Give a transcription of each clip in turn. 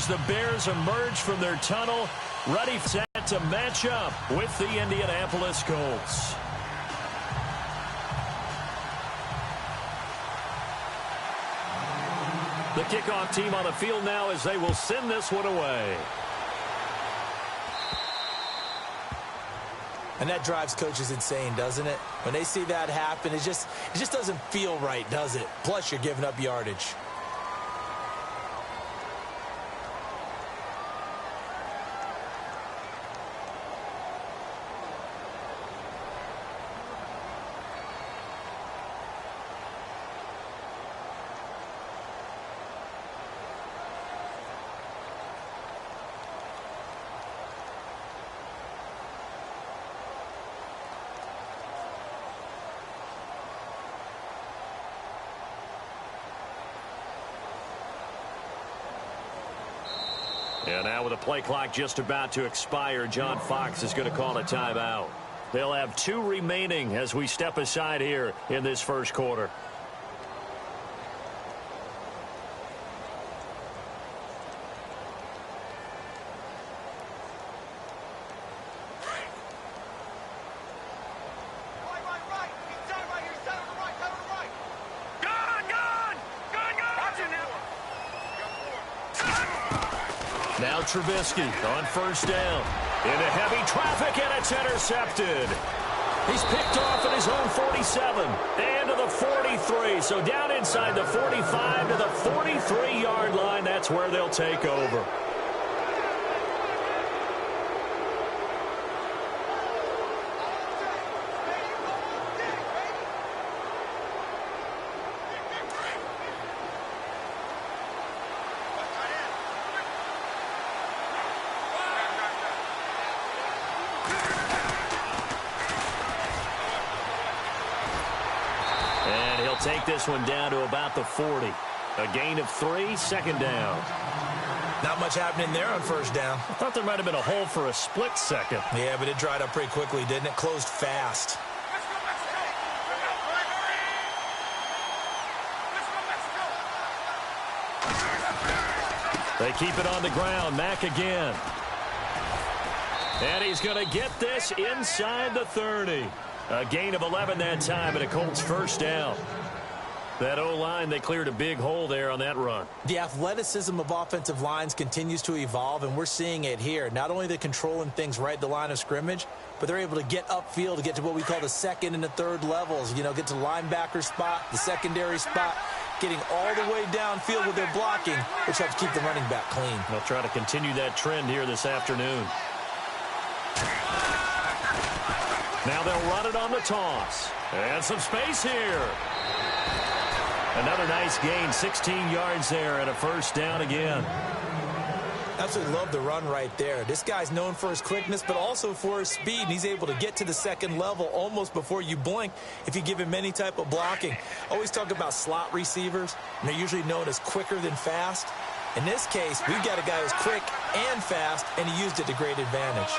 the Bears emerge from their tunnel, ready set to match up with the Indianapolis Colts. The kickoff team on the field now as they will send this one away. And that drives coaches insane, doesn't it? When they see that happen, it just doesn't feel right, does it? Plus, you're giving up yardage. And now with the play clock just about to expire, John Fox is going to call a timeout. They'll have 2 remaining as we step aside here in this first quarter. Now Trubisky on first down. Into heavy traffic, and it's intercepted. He's picked off at his own 47 and to the 43. So down inside the 45 to the 43-yard line. That's where they'll take over. Take this one down to about the 40. A gain of 3, second down. Not much happening there on first down. I thought there might have been a hole for a split second. Yeah, but it dried up pretty quickly, didn't it? Closed fast. They keep it on the ground. Mack again. And he's going to get this inside the 30. A gain of 11 that time, and a Colts first down. That O-line, they cleared a big hole there on that run. The athleticism of offensive lines continues to evolve, and we're seeing it here. Not only are they controlling things right at the line of scrimmage, but they're able to get upfield to get to what we call the second and the third levels. You know, get to the linebacker spot, the secondary spot, getting all the way downfield with their blocking, which helps keep the running back clean. They'll try to continue that trend here this afternoon. Now they'll run it on the toss. And some space here. Another nice gain, 16 yards there, and a first down again. Absolutely love the run right there. This guy's known for his quickness, but also for his speed. And he's able to get to the second level almost before you blink if you give him any type of blocking. Always talk about slot receivers, and they're usually known as quicker than fast. In this case, we've got a guy who's quick and fast, and he used it to great advantage.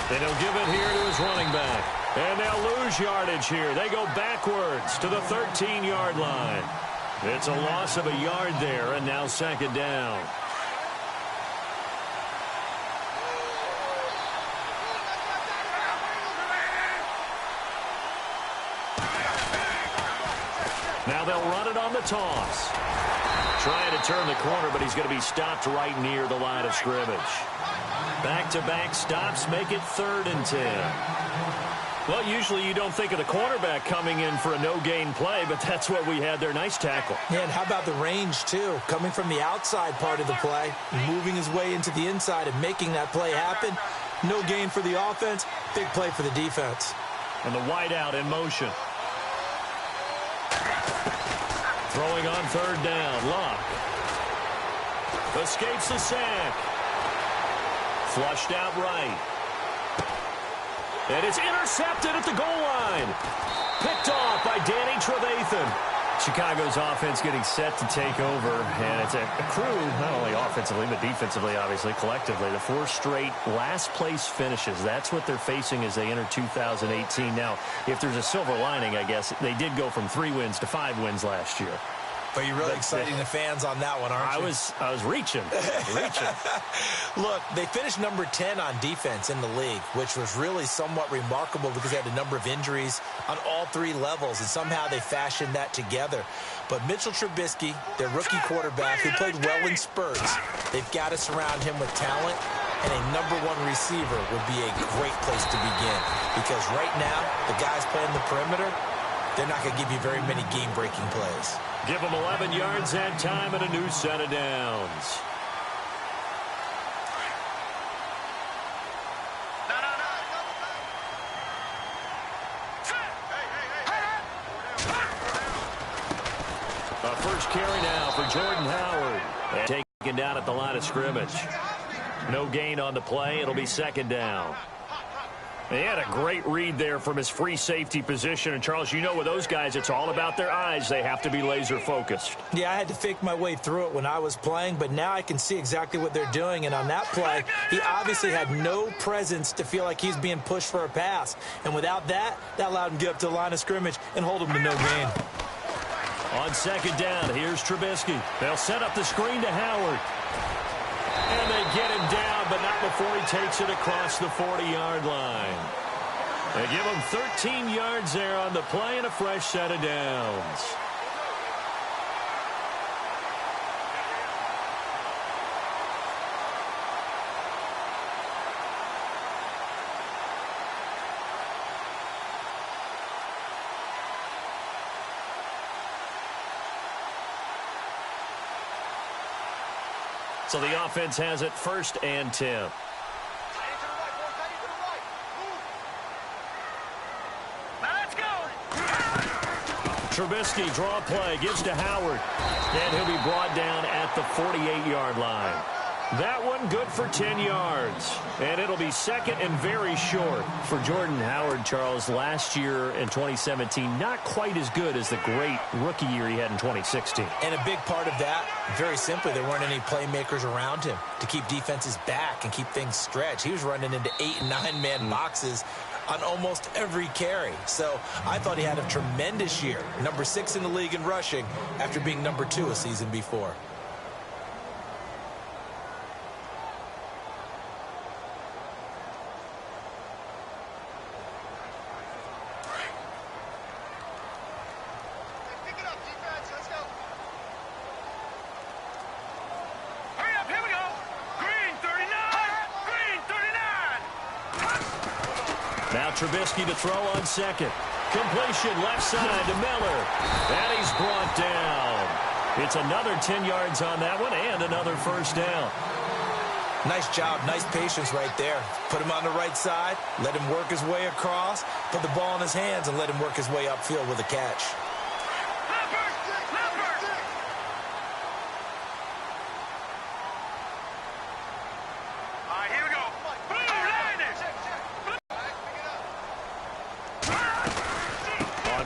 And he'll give it here to his running back. And they'll lose yardage here. They go backwards to the 13-yard line. It's a loss of a yard there, and now second down. Now they'll run it on the toss. Trying to turn the corner, but he's going to be stopped right near the line of scrimmage. Back-to-back stops make it 3rd and 10. Well, usually you don't think of the cornerback coming in for a no-gain play, but that's what we had there. Nice tackle. Yeah, and how about the range, too? Coming from the outside part of the play, moving his way into the inside and making that play happen. No gain for the offense, big play for the defense. And the wideout in motion. Throwing on 3rd down, Luck. Escapes the sack. Flushed out right. And it's intercepted at the goal line. Picked off by Danny Trevathan. Chicago's offense getting set to take over. And it's a crew, not only offensively, but defensively, obviously, collectively. The 4 straight last-place finishes. That's what they're facing as they enter 2018. Now, if there's a silver lining, I guess, they did go from 3 wins to 5 wins last year. But you're really exciting the fans on that one, aren't you? I was reaching. Look, they finished number 10 on defense in the league, which was really somewhat remarkable because they had a number of injuries on all three levels, and somehow they fashioned that together. But Mitchell Trubisky, their rookie quarterback, who played well in spurts, they've got to surround him with talent, and a number one receiver would be a great place to begin. Because right now, the guys playing the perimeter, they're not going to give you very many game-breaking plays. Give them 11 yards that time and a new set of downs. A first carry now for Jordan Howard. And taken down at the line of scrimmage. No gain on the play. It'll be second down. He had a great read there from his free safety position. And, Charles, you know with those guys, it's all about their eyes. They have to be laser-focused. Yeah, I had to fake my way through it when I was playing, but now I can see exactly what they're doing. And on that play, he obviously had no presence to feel like he's being pushed for a pass. And without that, that allowed him to get up to the line of scrimmage and hold him to no gain. On second down, here's Trubisky. They'll set up the screen to Howard. And they get him down, but not before he takes it across the 40-yard line. They give him 13 yards there on the play and a fresh set of downs. So the offense has it 1st and 10. Trubisky, draw play, gives to Howard. And he'll be brought down at the 48-yard line. That one good for 10 yards. And it'll be second and very short. For Jordan Howard, Charles, last year in 2017, not quite as good as the great rookie year he had in 2016. And a big part of that, very simply, there weren't any playmakers around him to keep defenses back and keep things stretched. He was running into 8- and 9-man boxes on almost every carry. So I thought he had a tremendous year. Number 6 in the league in rushing after being number 2 a season before. Now Trubisky to throw on second. Completion left side to Miller. And he's brought down. It's another 10 yards on that one and another first down. Nice job, nice patience right there. Put him on the right side, let him work his way across, put the ball in his hands, and let him work his way upfield with a catch.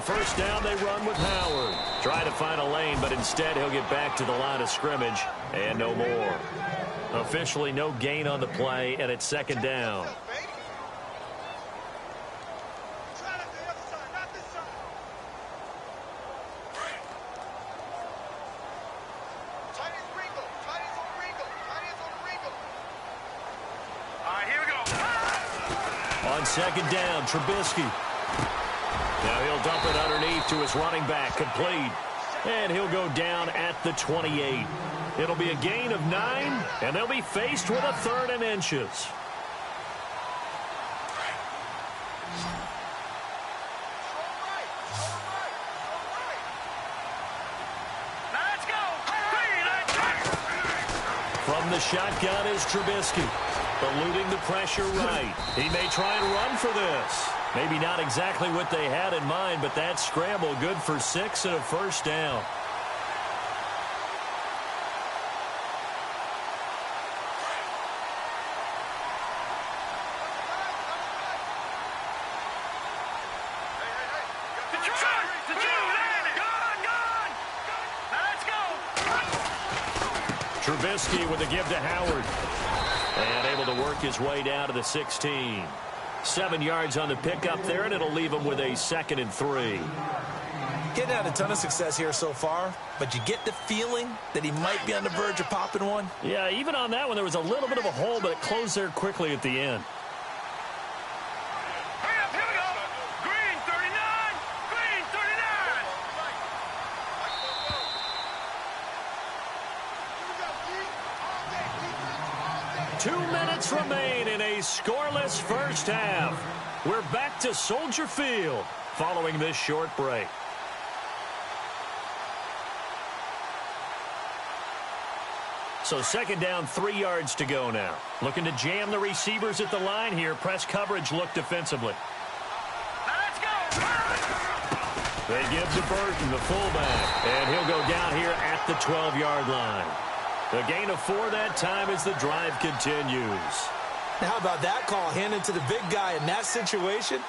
First down, they run with Howard. Try to find a lane, but instead he'll get back to the line of scrimmage and no more. Officially no gain on the play, and it's second down. On second down, Trubisky. Now he'll dump it underneath to his running back, complete. And he'll go down at the 28. It'll be a gain of 9, and they'll be faced with a 3rd and inches. From the shotgun is Trubisky. Eluding the pressure right. He may try and run for this. Maybe not exactly what they had in mind, but that scramble good for 6 and a first down. Trubisky with a give to Howard. And able to work his way down to the 16. 7 yards on the pickup there, and it'll leave him with a 2nd and 3. Getting had a ton of success here so far, but you get the feeling that he might be on the verge of popping one. Yeah, even on that one, there was a little bit of a hole, but it closed there quickly at the end. Hurry up, here we go. Green 39, green 39. 2 minutes remain in a scoreless first half. We're back to Soldier Field following this short break. So second down, 3 yards to go now. Looking to jam the receivers at the line here. Press coverage look defensively. Let's go. They give to Burton, the fullback, and he'll go down here at the 12-yard line. A gain of 4 that time as the drive continues. Now, how about that call handed to the big guy in that situation?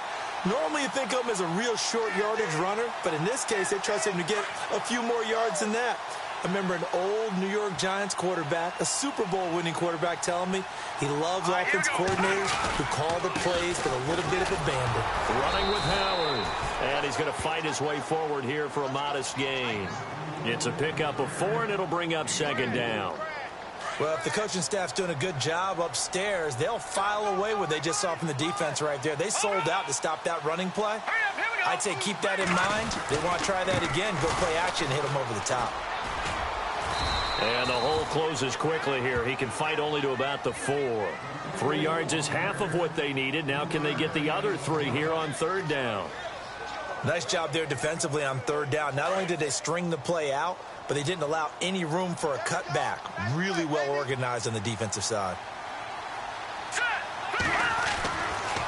Normally you think of him as a real short yardage runner, but in this case they trust him to get a few more yards than that. I remember an old New York Giants quarterback, a Super Bowl winning quarterback, telling me he loves offense coordinators who call the plays with a little bit of abandon. Running with Howard, and he's going to fight his way forward here for a modest gain. It's a pickup of 4, and it'll bring up second down. Well, if the coaching staff's doing a good job upstairs, they'll file away what they just saw from the defense right there. They sold out to stop that running play. I'd say keep that in mind. They want to try that again, go play action, hit them over the top. And the hole closes quickly here. He can fight only to about the 4. 3 yards is half of what they needed. Now can they get the other 3 here on third down? Nice job there defensively on third down. Not only did they string the play out, but they didn't allow any room for a cutback. Really well organized on the defensive side.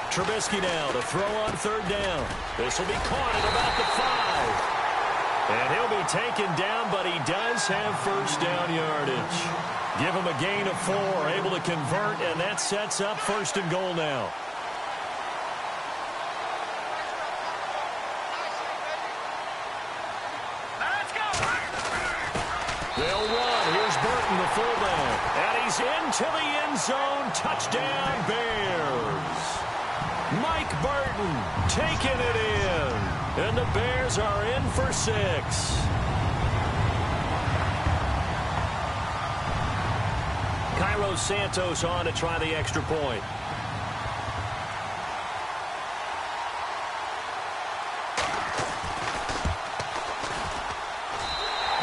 Trubisky now to throw on third down. This will be caught at about the 5. And he'll be taken down, but he does have first down yardage. Give him a gain of 4, able to convert, and that sets up first and goal now. They'll run. Here's Burton, the fullback. And he's into the end zone. Touchdown, Bears. Mike Burton taking it in. And the Bears are in for 6. Cairo Santos on to try the extra point.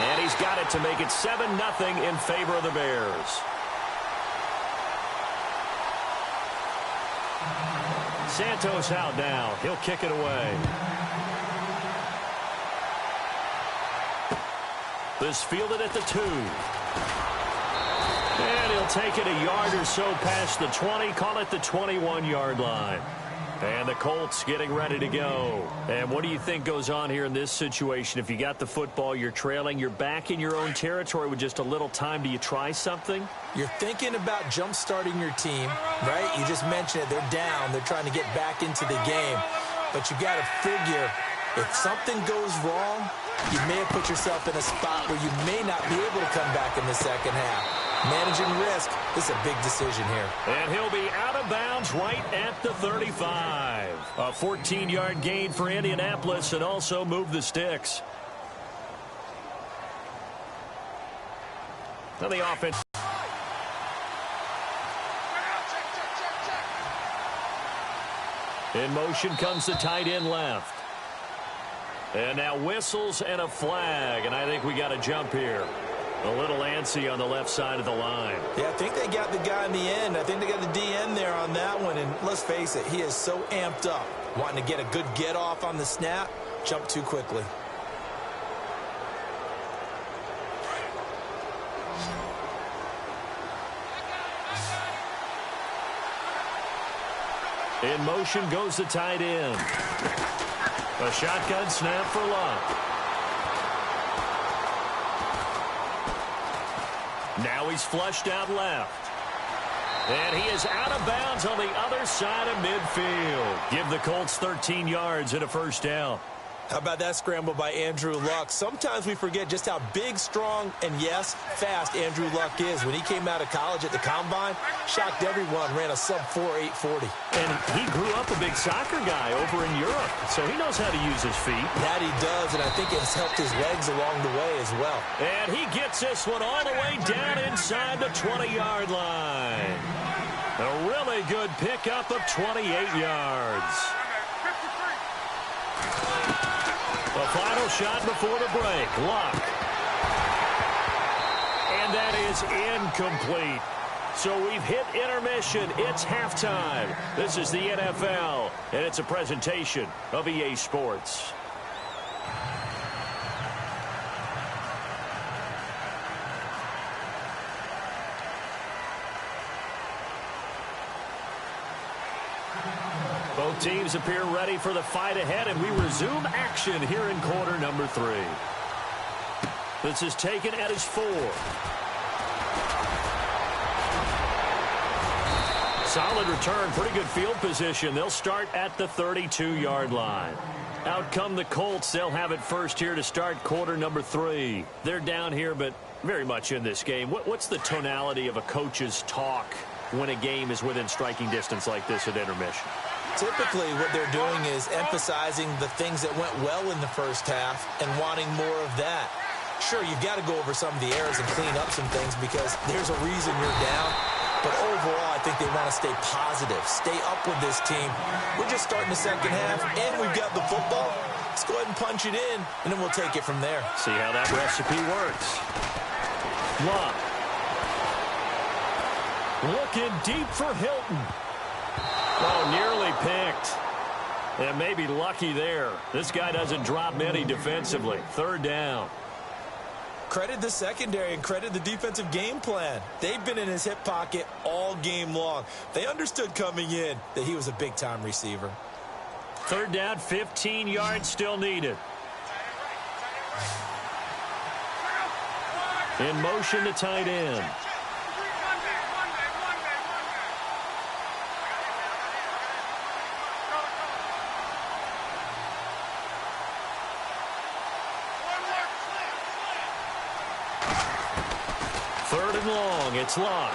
And he's got it to make it 7-0 in favor of the Bears. Santos out now. He'll kick it away. This fielded at the 2. And he'll take it a yard or so past the 20. Call it the 21-yard line. And the Colts getting ready to go. And what do you think goes on here in this situation? If you got the football, you're trailing, you're back in your own territory with just a little time. Do you try something? You're thinking about jump-starting your team, right? You just mentioned it. They're down. They're trying to get back into the game. But you got to figure if something goes wrong, you may have put yourself in a spot where you may not be able to come back in the second half. Managing risk, this is a big decision here. And he'll be out of bounds right at the 35. A 14-yard gain for Indianapolis and also move the sticks. Now the offense. In motion comes the tight end left. And now whistles and a flag, and I think we got a jump here. A little antsy on the left side of the line. Yeah, I think they got the guy in the end. I think they got the DN there on that one, and let's face it, he is so amped up, wanting to get a good get-off on the snap, jump too quickly. In motion goes the tight end. A shotgun snap for Luck. Now he's flushed out left. And he is out of bounds on the other side of midfield. Give the Colts 13 yards and a first down. How about that scramble by Andrew Luck? Sometimes we forget just how big, strong, and yes, fast Andrew Luck is. When he came out of college at the Combine, shocked everyone, ran a sub-4 840. And he grew up a big soccer guy over in Europe, so he knows how to use his feet. That he does, and I think it has helped his legs along the way as well. And he gets this one all the way down inside the 20-yard line. A really good pickup of 28 yards. The final shot before the break. Luck. And that is incomplete. So we've hit intermission. It's halftime. This is the NFL, and it's a presentation of EA Sports. Both teams appear ready for the fight ahead, and we resume action here in quarter number 3. This is taken at his 4. Solid return, pretty good field position. They'll start at the 32-yard line. Out come the Colts. They'll have it first here to start quarter number 3. They're down here, but very much in this game. What's the tonality of a coach's talk when a game is within striking distance like this at intermission? Typically, what they're doing is emphasizing the things that went well in the first half and wanting more of that. Sure, you've got to go over some of the errors and clean up some things because there's a reason you're down. But overall, I think they want to stay positive, stay up with this team. We're just starting the second half, and we've got the football. Let's go ahead and punch it in, and then we'll take it from there. See how that recipe works. Luck. Looking deep for Hilton. Oh, nearly picked. And maybe lucky there. This guy doesn't drop many defensively. Third down. Credit the secondary and credit the defensive game plan. They've been in his hip pocket all game long. They understood coming in that he was a big-time receiver. Third down, 15 yards still needed. In motion to tight end. Third and long, it's Luck.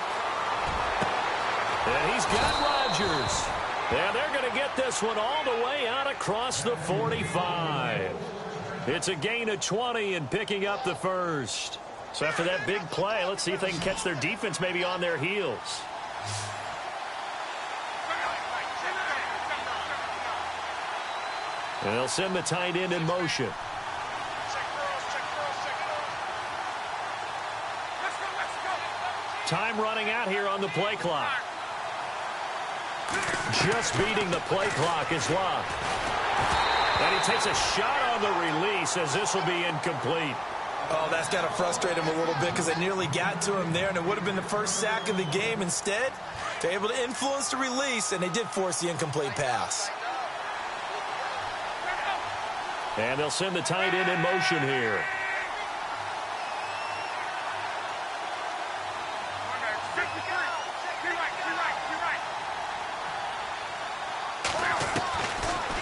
And he's got Rodgers. And they're going to get this one all the way out across the 45. It's a gain of 20 and picking up the first. So after that big play, let's see if they can catch their defense maybe on their heels. And they'll send the tight end in motion. Time running out here on the play clock. Just beating the play clock is Luck. And he takes a shot on the release as this will be incomplete. Oh, that's got to frustrate him a little bit because they nearly got to him there, and it would have been the first sack of the game. Instead, they're able to influence the release, and they did force the incomplete pass. And they'll send the tight end in motion here.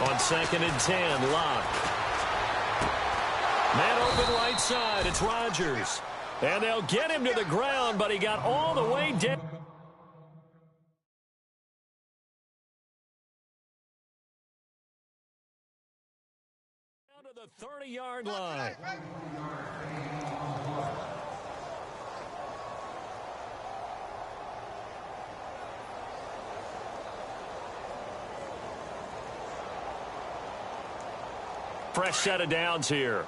On 2nd and 10, Luck. Man open right side, it's Rodgers. And they'll get him to the ground, but he got all the way down to the 30-yard line. Fresh set of downs here.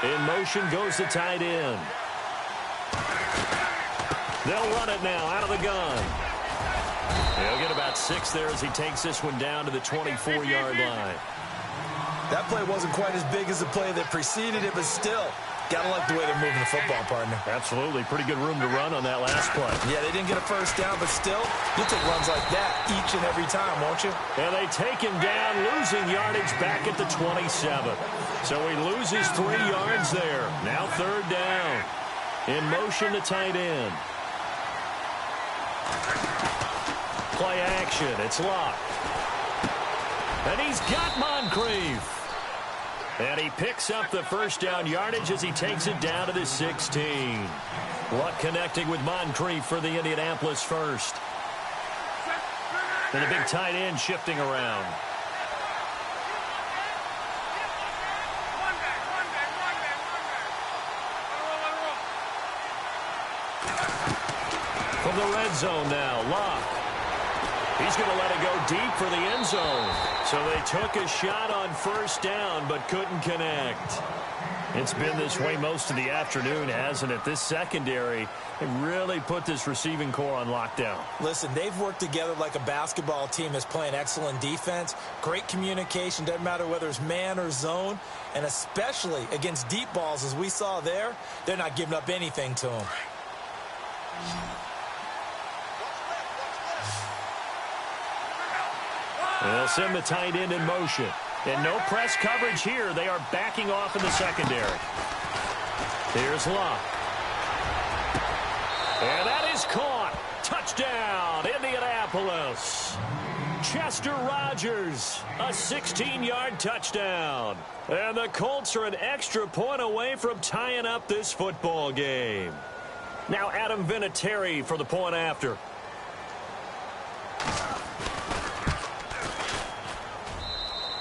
In motion goes the tight end. They'll run it now out of the gun. He'll get about 6 there as he takes this one down to the 24-yard line. That play wasn't quite as big as the play that preceded it, but still, gotta like the way they're moving the football, partner. Absolutely. Pretty good room to run on that last play. Yeah, they didn't get a first down, but still, you'll take runs like that each and every time, won't you? And they take him down, losing yardage back at the 27. So he loses 3 yards there. Now third down. In motion, the tight end. Play action. It's Luck. And he's got Moncrief. And he picks up the first down yardage as he takes it down to the 16. Luck connecting with Moncrief for the Indianapolis first. And the big tight end shifting around. From the red zone now, Luck. He's going to let it go deep for the end zone. So they took a shot on first down but couldn't connect. It's been this way most of the afternoon, hasn't it? This secondary, they really put this receiving core on lockdown. Listen, they've worked together like a basketball team that's playing excellent defense. Great communication, doesn't matter whether it's man or zone. And especially against deep balls, as we saw there, they're not giving up anything to them. They'll send the tight end in motion. And no press coverage here. They are backing off in the secondary. Here's Luck. And that is caught. Touchdown, Indianapolis. Chester Rogers, a 16-yard touchdown. And the Colts are an extra point away from tying up this football game. Now Adam Vinatieri for the point after.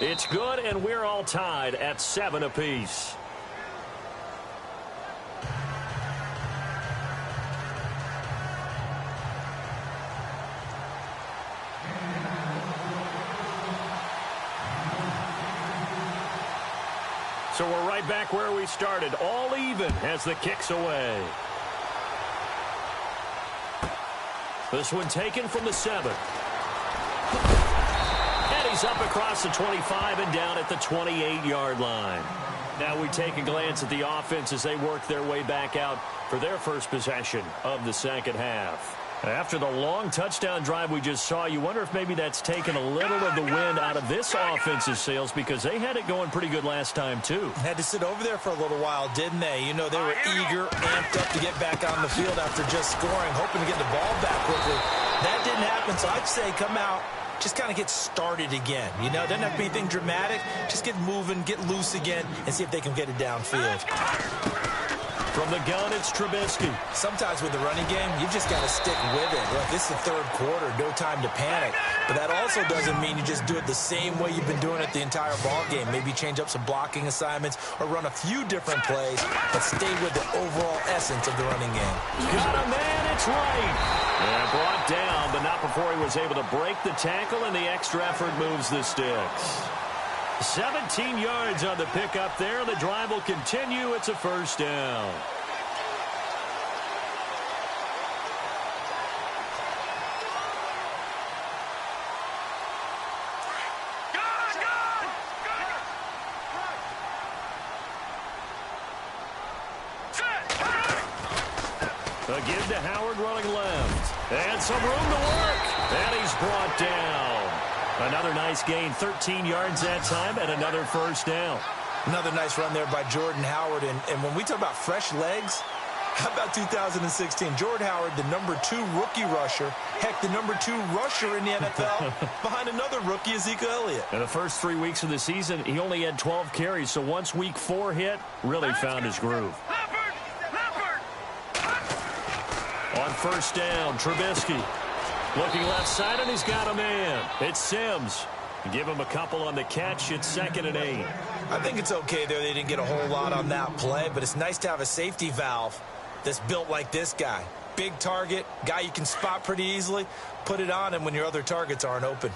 It's good, and we're all tied at 7 apiece. So we're right back where we started, all even as the kick's away. This one taken from the 7. He's up across the 25 and down at the 28-yard line. Now we take a glance at the offense as they work their way back out for their first possession of the second half. After the long touchdown drive we just saw, you wonder if maybe that's taken a little of the wind out of this offense's sails because they had it going pretty good last time, too. Had to sit over there for a little while, didn't they? You know, they were eager, amped up to get back on the field after just scoring, hoping to get the ball back quickly. That didn't happen, so I'd say come out. Just kind of get started again. You know, doesn't have to be anything dramatic. Just get moving, get loose again, and see if they can get it downfield. From the gun, it's Trubisky. Sometimes with the running game, you've just got to stick with it. Look, this is the third quarter, no time to panic. But that also doesn't mean you just do it the same way you've been doing it the entire ball game. Maybe change up some blocking assignments or run a few different plays, but stay with the overall essence of the running game. Got a man, it's right. And brought down, but not before he was able to break the tackle, and the extra effort moves the sticks. 17 yards on the pickup there. The drive will continue. It's a first down. A give to Howard running left. And some room to work. And he's brought down. Another nice gain, 13 yards that time, and another first down. Another nice run there by Jordan Howard. And when we talk about fresh legs, how about 2016? Jordan Howard, the #2 rookie rusher. Heck, the #2 rusher in the NFL behind another rookie, Ezekiel Elliott. In the first 3 weeks of the season, he only had 12 carries. So once week 4 hit, really found his groove. On first down, Trubisky. Looking left side, and he's got a man. It's Sims. Give him a couple on the catch. It's 2nd and 8. I think it's okay there. They didn't get a whole lot on that play, but it's nice to have a safety valve that's built like this guy. Big target, guy you can spot pretty easily. Put it on him when your other targets aren't open.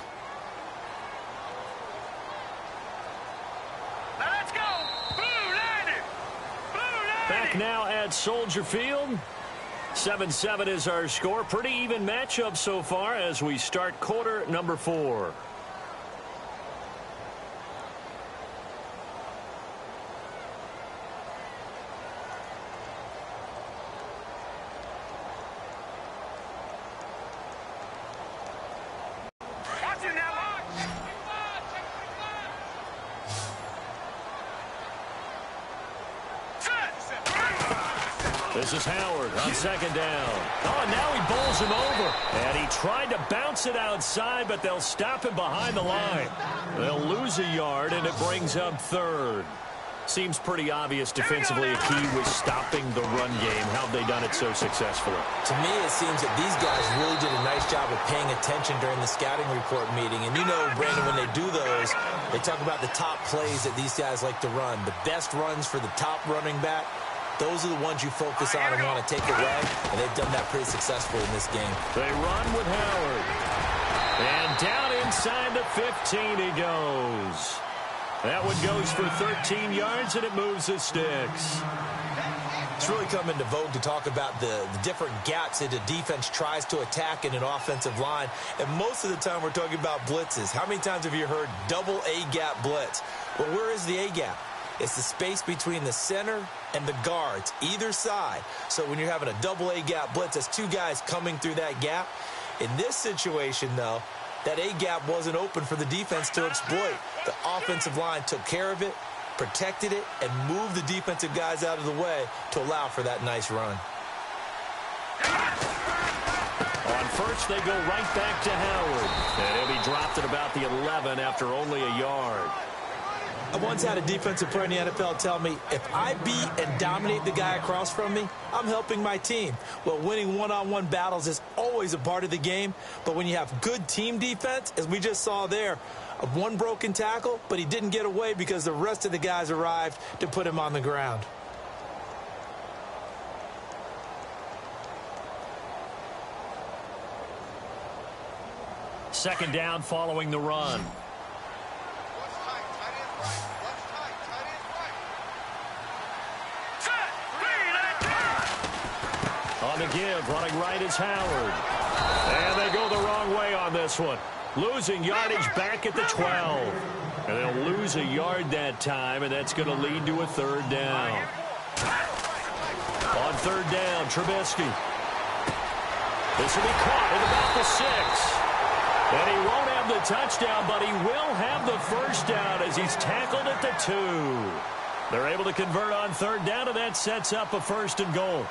Let's go. Blue landed. Back now at Soldier Field. 7-7 is our score. Pretty even matchup so far as we start quarter number 4. This is Howard on second down. Oh, and now he bowls him over. And he tried to bounce it outside, but they'll stop him behind the line. They'll lose a yard, and it brings up third. Seems pretty obvious defensively a key was stopping the run game. How have they done it so successfully? To me, it seems that these guys really did a nice job of paying attention during the scouting report meeting. And you know, Brandon, when they do those, they talk about the top plays that these guys like to run. The best runs for the top running back, those are the ones you focus on and want to take away. And they've done that pretty successfully in this game. They run with Howard. And down inside the 15 he goes. That one goes for 13 yards, and it moves the sticks. It's really come into vogue to talk about the different gaps that a defense tries to attack in an offensive line. And most of the time we're talking about blitzes. How many times have you heard double A-gap blitz? Well, where is the A-gap? It's the space between the center and the guards, either side. So when you're having a double A-gap blitz, that's two guys coming through that gap. In this situation, though, that A-gap wasn't open for the defense to exploit. The offensive line took care of it, protected it, and moved the defensive guys out of the way to allow for that nice run. On first, they go right back to Howard. And he'll be dropped at about the 11 after only a yard. I once had a defensive player in the NFL tell me, if I beat and dominate the guy across from me, I'm helping my team. Well, winning one-on-one battles is always a part of the game, but when you have good team defense, as we just saw there, one broken tackle, but he didn't get away because the rest of the guys arrived to put him on the ground. Second down following the run. On the give, running right is Howard. And they go the wrong way on this one. Losing yardage back at the 12. And they'll lose a yard that time, and that's going to lead to a third down. On third down, Trubisky. This will be caught at about the 6. And he won't have the touchdown, but he will have the first down as he's tackled at the 2. They're able to convert on third down, and that sets up a first and goal.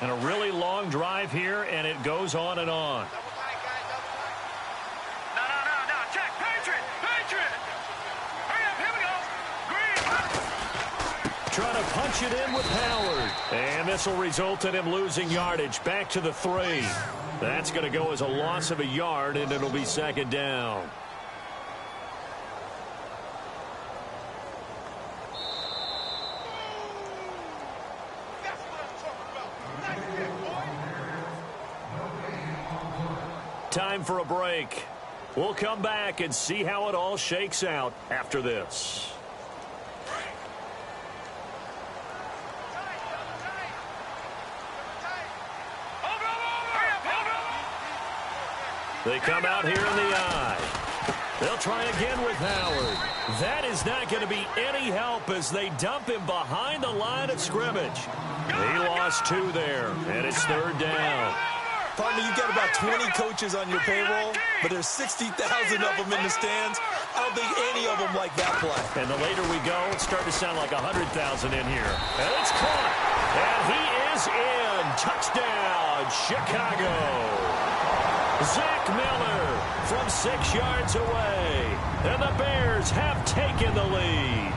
And a really long drive here, and it goes on and on. No. Check. Patriot. Hurry up. Here we go. Green. Trying to punch it in with Howard. And this will result in him losing yardage back to the 3. That's going to go as a loss of a yard, and it'll be second down. Time for a break. We'll come back and see how it all shakes out after this. They come out here in the eye. They'll try again with Howard. That is not going to be any help as they dump him behind the line of scrimmage. He lost 2 there, and it's third down. Partner, you've got about 20 coaches on your payroll, but there's 60,000 of them in the stands. I don't think any of them like that play. And the later we go, it's starting to sound like 100,000 in here. And it's caught. And he is in. Touchdown, Chicago. Zach Miller from 6 yards away. And the Bears have taken the lead.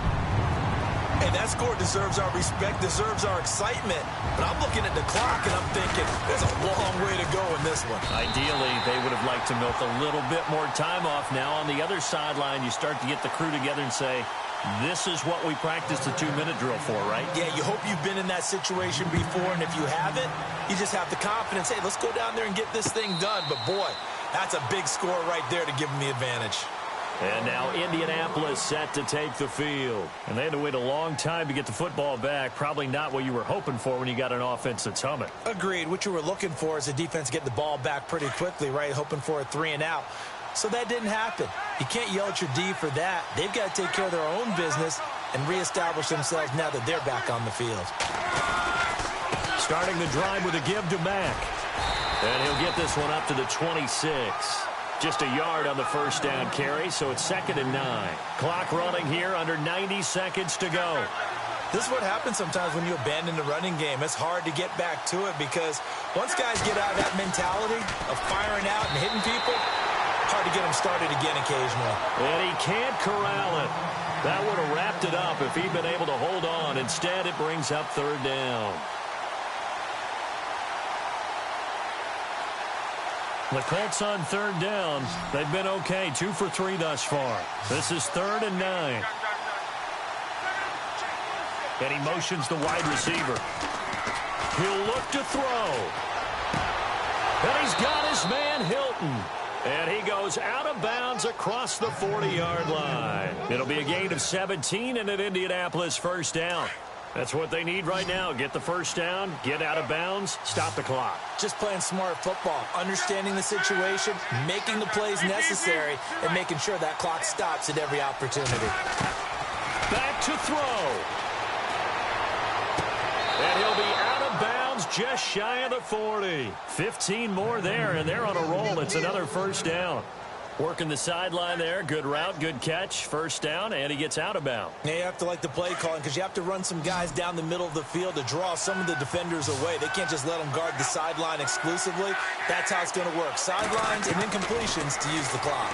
Hey, that score deserves our respect, deserves our excitement. But I'm looking at the clock, and I'm thinking, there's a long way to go in this one. Ideally, they would have liked to milk a little bit more time off. Now, on the other sideline, you start to get the crew together and say, this is what we practiced the 2-minute drill for, right? Yeah, you hope you've been in that situation before, and if you haven't, you just have the confidence, hey, let's go down there and get this thing done. But, boy, that's a big score right there to give them the advantage. And now Indianapolis set to take the field. And they had to wait a long time to get the football back. Probably not what you were hoping for when you got an offense that's humming. Agreed. What you were looking for is the defense get the ball back pretty quickly, right? Hoping for a 3-and-out. So that didn't happen. You can't yell at your D for that. They've got to take care of their own business and reestablish themselves now that they're back on the field. Starting the drive with a give to Mack. And he'll get this one up to the 26. Just a yard on the first down carry, so it's 2nd and 9. Clock running here, under 90 seconds to go. This is what happens sometimes when you abandon the running game. It's hard to get back to it because once guys get out of that mentality of firing out and hitting people, hard to get them started again occasionally. And he can't corral it. That would have wrapped it up if he'd been able to hold on. Instead, it brings up 3rd down. The Colts on 3rd down. They've been okay, 2 for 3 thus far. This is 3rd and 9. And he motions the wide receiver. He'll look to throw. And he's got his man Hilton. And he goes out of bounds across the 40-yard line. It'll be a gain of 17 and an Indianapolis first down. That's what they need right now. Get the first down, get out of bounds, stop the clock. Just playing smart football, understanding the situation, making the plays necessary, and making sure that clock stops at every opportunity. Back to throw. And he'll be out of bounds just shy of the 40. 15 more there, and they're on a roll. It's another first down. Working the sideline there. Good route, good catch. First down, and he gets out of bounds. Yeah, you have to like the play calling because you have to run some guys down the middle of the field to draw some of the defenders away. They can't just let them guard the sideline exclusively. That's how it's going to work. Sidelines and incompletions to use the clock.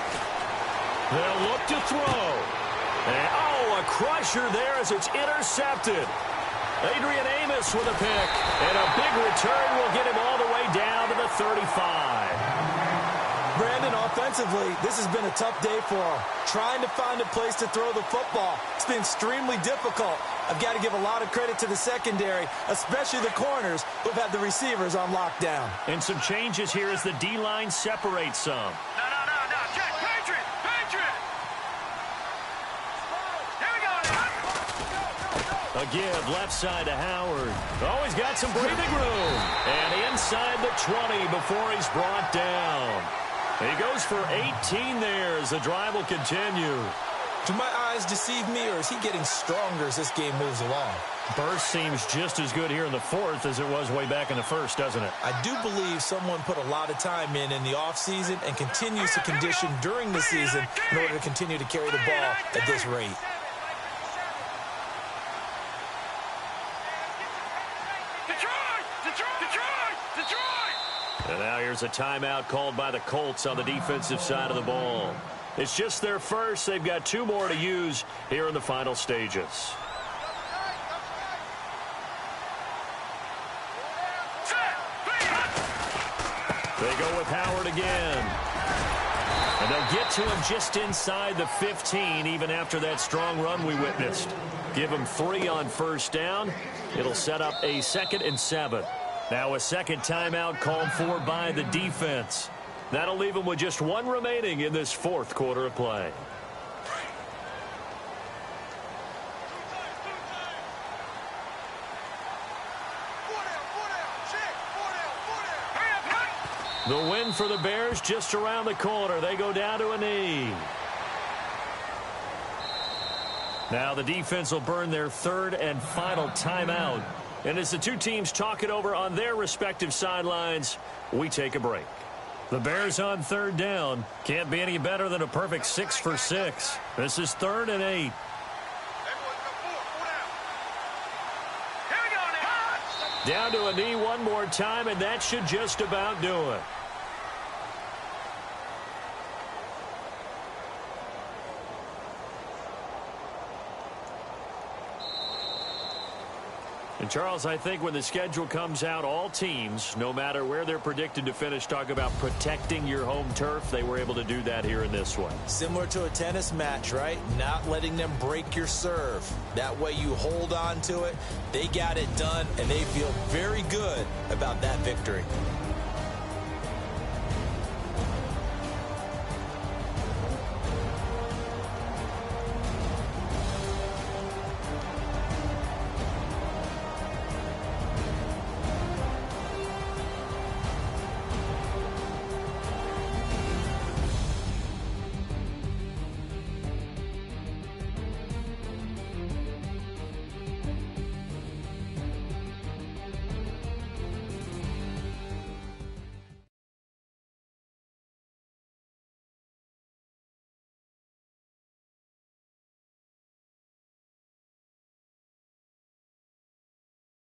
They'll look to throw. And, a crusher there as it's intercepted. Adrian Amos with a pick. And a big return will get him all the way down to the 35. Brandon, offensively, this has been a tough day for him. Trying to find a place to throw the football. It's been extremely difficult. I've got to give a lot of credit to the secondary, especially the corners who've had the receivers on lockdown. And some changes here as the D-line separates some. No. Check. Patriot. Here we go now. A give left side to Howard. Oh, he's got some breathing room. And inside the 20 before he's brought down. He goes for 18 there as the drive will continue. Do my eyes deceive me, or is he getting stronger as this game moves along? Burst seems just as good here in the 4th as it was way back in the 1st, doesn't it? I do believe someone put a lot of time in the offseason and continues to condition during the season in order to continue to carry the ball at this rate. And now here's a timeout called by the Colts on the defensive side of the ball. It's just their first. They've got 2 more to use here in the final stages. They go with Howard again. And they'll get to him just inside the 15, even after that strong run we witnessed. Give him 3 on first down. It'll set up a 2nd and 7. Now a second timeout called for by the defense. That'll leave them with just 1 remaining in this 4th quarter of play. The win for the Bears just around the corner. They go down to a knee. Now the defense will burn their 3rd and final timeout. And as the 2 teams talk it over on their respective sidelines, we take a break. The Bears on 3rd down. Can't be any better than a perfect 6 for 6. This is 3rd and 8. Down to a knee one more time, and that should just about do it. And Charles, I think when the schedule comes out, all teams, no matter where they're predicted to finish, talk about protecting your home turf. They were able to do that here in this one. Similar to a tennis match, right? Not letting them break your serve. That way you hold on to it. They got it done, and they feel very good about that victory.